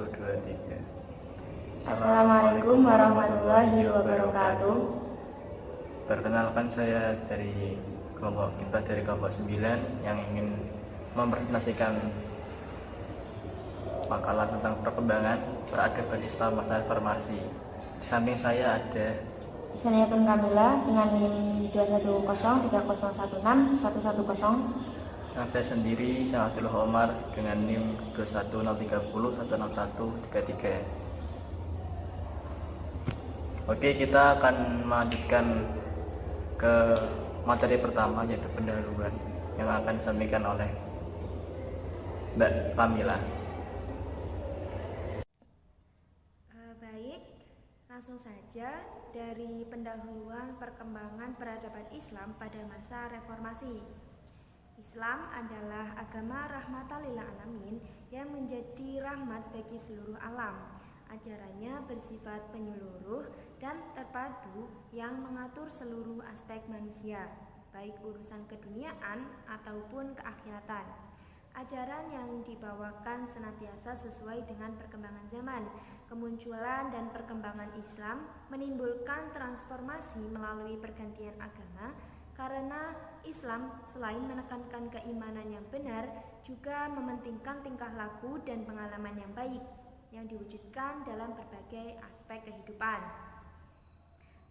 2, 3. Assalamualaikum warahmatullahi wabarakatuh. Perkenalkan, saya dari kelompok 9 yang ingin mempresentasikan makalah tentang perkembangan peradaban Islam masa reformasi. Di samping saya ada Saniyatun Kamila dengan NIM 21030161110. yang saya sendiri, Sanatullah Omar, dengan NIM 21030161133. Oke, kita akan melanjutkan ke materi pertama, yaitu pendahuluan yang akan disampaikan oleh Mbak Kamila. Baik, langsung saja dari pendahuluan perkembangan peradaban Islam pada masa reformasi. Islam adalah agama rahmatan lil alamin yang menjadi rahmat bagi seluruh alam. Ajarannya bersifat penyeluruh dan terpadu yang mengatur seluruh aspek manusia, baik urusan keduniaan ataupun keakhiratan. Ajaran yang dibawakan senantiasa sesuai dengan perkembangan zaman. Kemunculan dan perkembangan Islam menimbulkan transformasi melalui pergantian agama, karena Islam selain menekankan keimanan yang benar, juga mementingkan tingkah laku dan pengalaman yang baik yang diwujudkan dalam berbagai aspek kehidupan.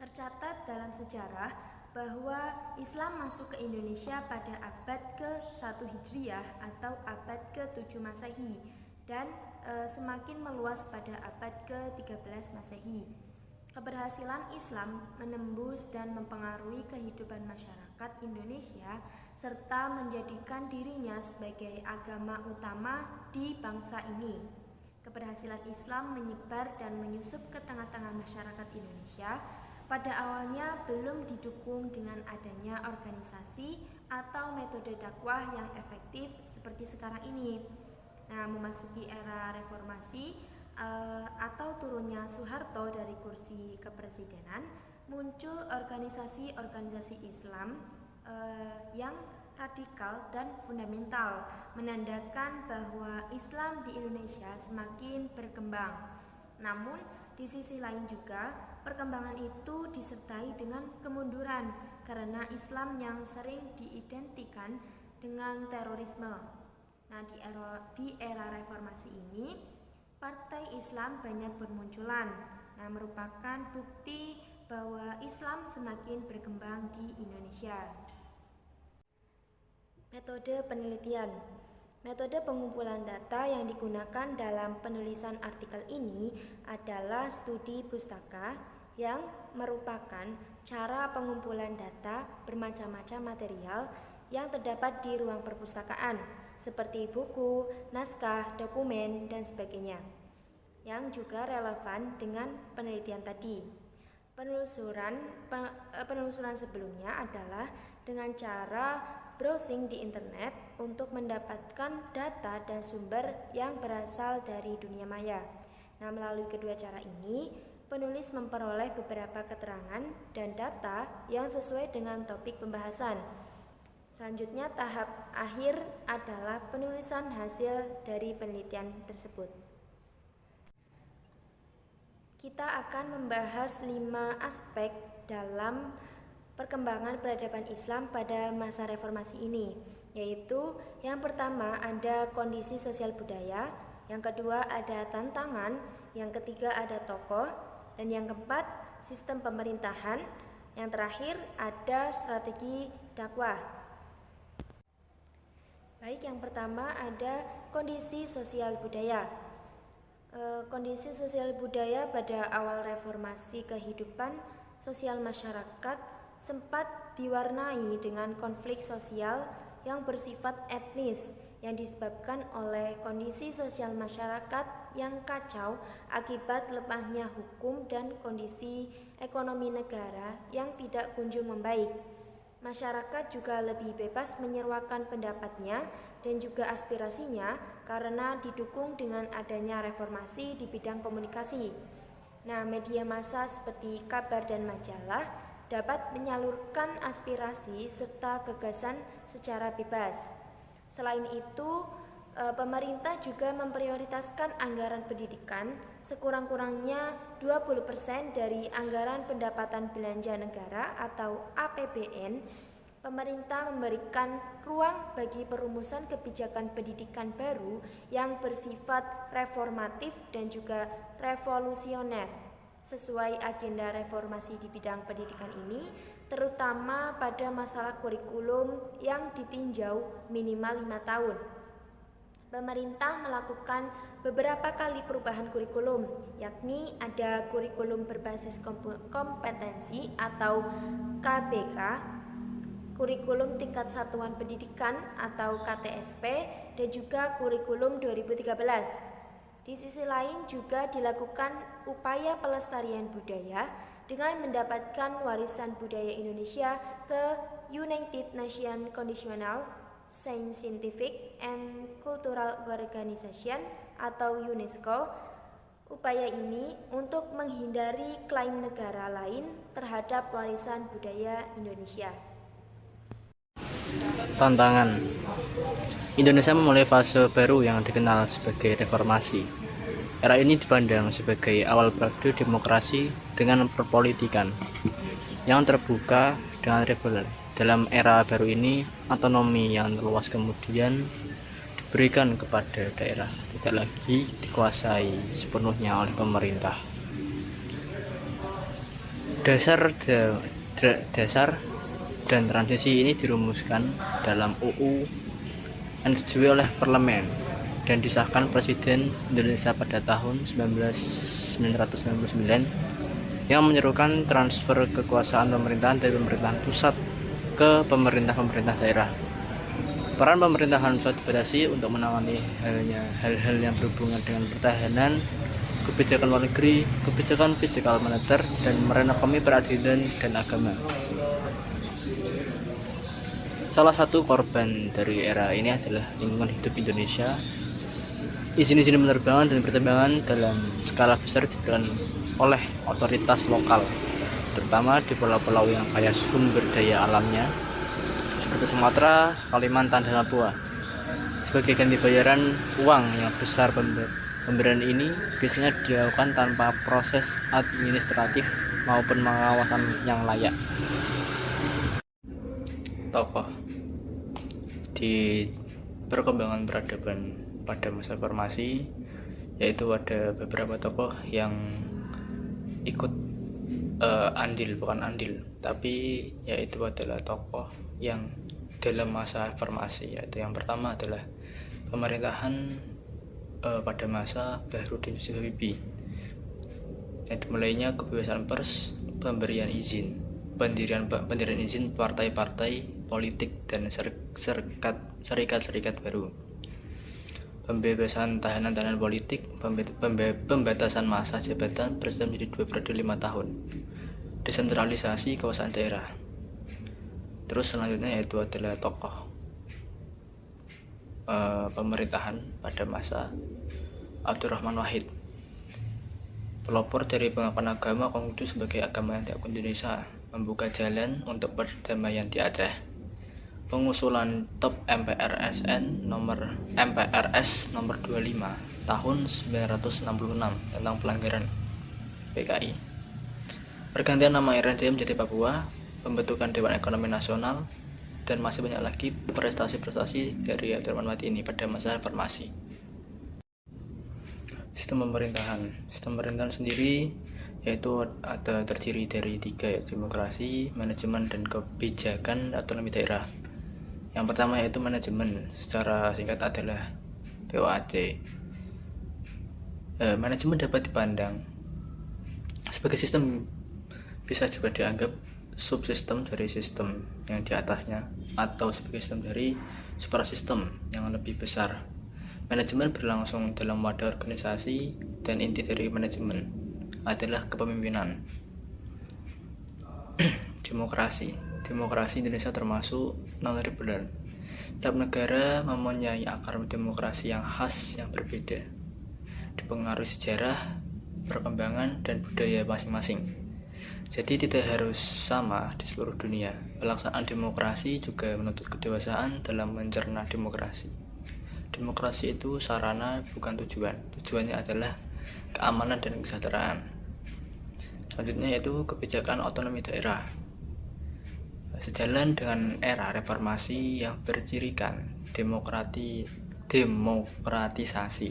Tercatat dalam sejarah bahwa Islam masuk ke Indonesia pada abad ke-1 Hijriah atau abad ke-7 Masehi dan semakin meluas pada abad ke-13 Masehi. Keberhasilan Islam menembus dan mempengaruhi kehidupan masyarakat Indonesia serta menjadikan dirinya sebagai agama utama di bangsa ini. Keberhasilan Islam menyebar dan menyusup ke tengah-tengah masyarakat Indonesia pada awalnya belum didukung dengan adanya organisasi atau metode dakwah yang efektif seperti sekarang ini. Nah, memasuki era reformasi atau turunnya Soeharto dari kursi kepresidenan, muncul organisasi-organisasi Islam yang radikal dan fundamental, menandakan bahwa Islam di Indonesia semakin berkembang. Namun, di sisi lain juga, perkembangan itu disertai dengan kemunduran karena Islam yang sering diidentikan dengan terorisme. Nah, di era reformasi ini, partai Islam banyak bermunculan. Nah, merupakan bukti bahwa Islam semakin berkembang di Indonesia. Metode penelitian. Metode pengumpulan data yang digunakan dalam penulisan artikel ini adalah studi pustaka, yang merupakan cara pengumpulan data bermacam-macam material yang terdapat di ruang perpustakaan, seperti buku, naskah, dokumen, dan sebagainya, yang juga relevan dengan penelitian tadi. Penelusuran sebelumnya adalah dengan cara browsing di internet untuk mendapatkan data dan sumber yang berasal dari dunia maya. Nah, melalui kedua cara ini, penulis memperoleh beberapa keterangan dan data yang sesuai dengan topik pembahasan. Selanjutnya, tahap akhir adalah penulisan hasil dari penelitian tersebut. Kita akan membahas 5 aspek dalam perkembangan peradaban Islam pada masa reformasi ini, yaitu yang pertama ada kondisi sosial budaya, yang kedua ada tantangan, yang ketiga ada tokoh, dan yang keempat sistem pemerintahan, yang terakhir ada strategi dakwah. Baik, yang pertama ada kondisi sosial budaya. Kondisi sosial budaya pada awal reformasi kehidupan sosial masyarakat sempat diwarnai dengan konflik sosial yang bersifat etnis yang disebabkan oleh kondisi sosial masyarakat yang kacau akibat lemahnya hukum dan kondisi ekonomi negara yang tidak kunjung membaik. Masyarakat juga lebih bebas menyeruakan pendapatnya dan juga aspirasinya karena didukung dengan adanya reformasi di bidang komunikasi. Nah, media massa seperti kabar dan majalah dapat menyalurkan aspirasi serta gagasan secara bebas. Selain itu, Pemerintah juga memprioritaskan anggaran pendidikan sekurang-kurangnya 20% dari anggaran pendapatan belanja negara atau APBN. Pemerintah memberikan ruang bagi perumusan kebijakan pendidikan baru yang bersifat reformatif dan juga revolusioner. Sesuai agenda reformasi di bidang pendidikan ini, terutama pada masalah kurikulum yang ditinjau minimal 5 tahun. Pemerintah melakukan beberapa kali perubahan kurikulum, yakni ada kurikulum berbasis kompetensi atau KBK, kurikulum tingkat satuan pendidikan atau KTSP, dan juga kurikulum 2013. Di sisi lain juga dilakukan upaya pelestarian budaya dengan mendapatkan warisan budaya Indonesia ke United Nations Conditional Scientific and Cultural Organization atau UNESCO. Upaya ini untuk menghindari klaim negara lain terhadap warisan budaya Indonesia. Tantangan. Indonesia memulai fase baru yang dikenal sebagai reformasi. Era ini dipandang sebagai awal periode demokrasi dengan perpolitikan yang terbuka dengan reguler. Dalam era baru ini, otonomi yang luas kemudian diberikan kepada daerah, tidak lagi dikuasai sepenuhnya oleh pemerintah. Dasar dan transisi ini dirumuskan dalam UU yang disetujui oleh parlemen dan disahkan Presiden Indonesia pada tahun 1999 yang menyerukan transfer kekuasaan pemerintahan dari pemerintahan pusat ke pemerintah daerah. Peran pemerintahan pusat dibatasi untuk menangani hal-hal yang berhubungan dengan pertahanan, kebijakan luar negeri, kebijakan fiskal moneter, dan merekonomi peradilan dan agama. Salah satu korban dari era ini adalah lingkungan hidup Indonesia. Izin-izin penerbangan dan pertambangan dalam skala besar diberikan oleh otoritas lokal, terutama di pulau-pulau yang kaya sumber daya alamnya seperti Sumatera, Kalimantan, dan Papua. Sebagai ganti bayaran uang yang besar, pemberian ini biasanya dilakukan tanpa proses administratif maupun pengawasan yang layak. Tokoh di perkembangan peradaban pada masa reformasi, yaitu ada beberapa tokoh yang ikut bukan andil, tapi yaitu adalah tokoh yang dalam masa reformasi, yaitu yang pertama adalah pemerintahan pada masa Bahrudin Yusuf Habibie, yaitu mulainya kebebasan pers, pendirian izin partai-partai politik dan serikat-serikat baru, pembebasan tahanan politik, pembatasan masa jabatan presiden menjadi 2 periode 5 tahun, desentralisasi kekuasaan daerah. Terus selanjutnya yaitu adalah tokoh pemerintahan pada masa Abdurrahman Wahid, pelopor dari pengakuan agama Konghucu sebagai agama yang diakui Indonesia, membuka jalan untuk perdamaian di Aceh. Pengusulan Top MPRS nomor 25 tahun 1966 tentang pelanggaran PKI. Pergantian nama Irian Jaya menjadi Papua, pembentukan Dewan Ekonomi Nasional, dan masih banyak lagi prestasi-prestasi dari Abdurrahman Wahid ini pada masa reformasi. Sistem pemerintahan sendiri yaitu terdiri dari 3, yaitu demokrasi, manajemen, dan kebijakan otonomi daerah. Yang pertama yaitu manajemen, secara singkat adalah POAC. Manajemen dapat dipandang sebagai sistem, bisa juga dianggap subsistem dari sistem yang di atasnya, atau sebagai sistem dari suprasistem yang lebih besar. Manajemen berlangsung dalam wadah organisasi, dan inti dari manajemen adalah kepemimpinan. Demokrasi Indonesia termasuk non-reguler. Setiap negara mempunyai akar demokrasi yang khas yang berbeda, dipengaruhi sejarah, perkembangan, dan budaya masing-masing. Jadi tidak harus sama di seluruh dunia. Pelaksanaan demokrasi juga menuntut kedewasaan dalam mencerna demokrasi. Demokrasi itu sarana bukan tujuan. Tujuannya adalah keamanan dan kesejahteraan. Selanjutnya yaitu kebijakan otonomi daerah. Sejalan dengan era reformasi yang bercirikan demokratisasi.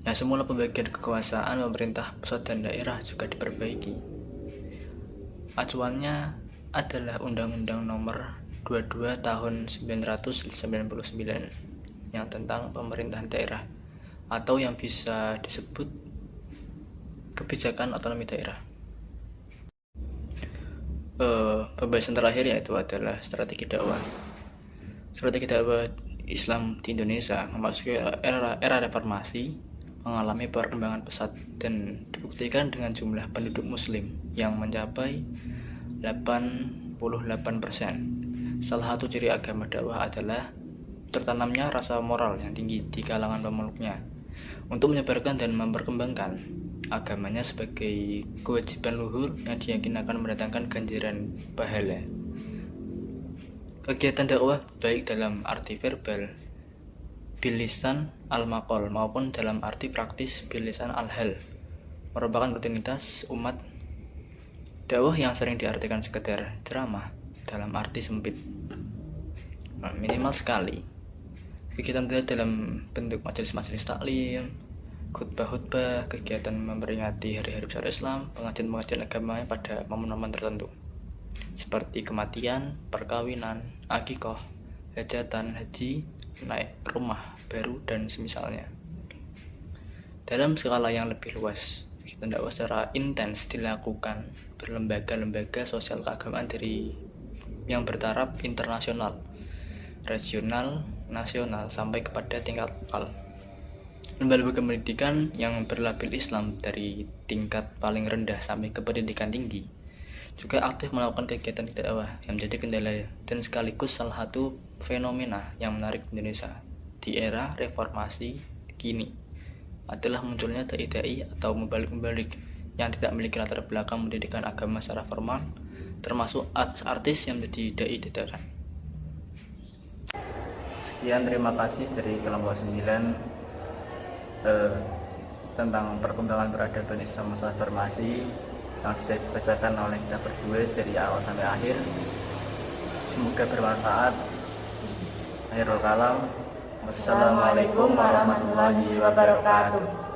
Yang semula pembagian kekuasaan pemerintah pusat dan daerah juga diperbaiki. Acuannya adalah Undang-Undang Nomor 22 Tahun 1999 yang tentang pemerintahan daerah, atau yang bisa disebut kebijakan otonomi daerah. Pembahasan terakhir yaitu adalah strategi dakwah. Strategi dakwah Islam di Indonesia memasuki era reformasi mengalami perkembangan pesat dan dibuktikan dengan jumlah penduduk muslim yang mencapai 88%. Salah satu ciri agama dakwah adalah tertanamnya rasa moral yang tinggi di kalangan pemeluknya untuk menyebarkan dan memperkembangkan agamanya sebagai kewajiban luhur yang diyakini akan mendatangkan ganjaran pahala. Kegiatan dakwah baik dalam arti verbal bilisan al-maqal maupun dalam arti praktis bilisan al-hal merupakan rutinitas umat. Dakwah yang sering diartikan sekedar ceramah dalam arti sempit, minimal sekali. Kegiatan dalam bentuk majelis-majelis taklim, khutbah-khutbah, kegiatan memperingati hari-hari besar Islam, pengajian-pengajian agama pada momen-momen tertentu seperti kematian, perkawinan, akikah, hajatan, haji, naik rumah baru, dan semisalnya. Dalam skala yang lebih luas, kegiatan dakwah secara intens dilakukan berlembaga-lembaga sosial keagamaan dari yang bertaraf internasional, regional, nasional, sampai kepada tingkat lokal. Lembaga pendidikan yang berlabel Islam dari tingkat paling rendah sampai ke pendidikan tinggi juga aktif melakukan kegiatan dakwah yang menjadi kendala dan sekaligus salah satu fenomena yang menarik di Indonesia di era reformasi kini adalah munculnya dai-dai atau mubalik-mubalik yang tidak memiliki latar belakang pendidikan agama secara formal, termasuk artis yang menjadi dai dadakan. Sekian, terima kasih dari kelompok 9 tentang perkembangan peradaban Islam masa reformasi yang sudah dibacakan oleh kita berdua dari awal sampai akhir. Semoga bermanfaat. Akhirul kalam. Wassalamualaikum warahmatullahi wabarakatuh.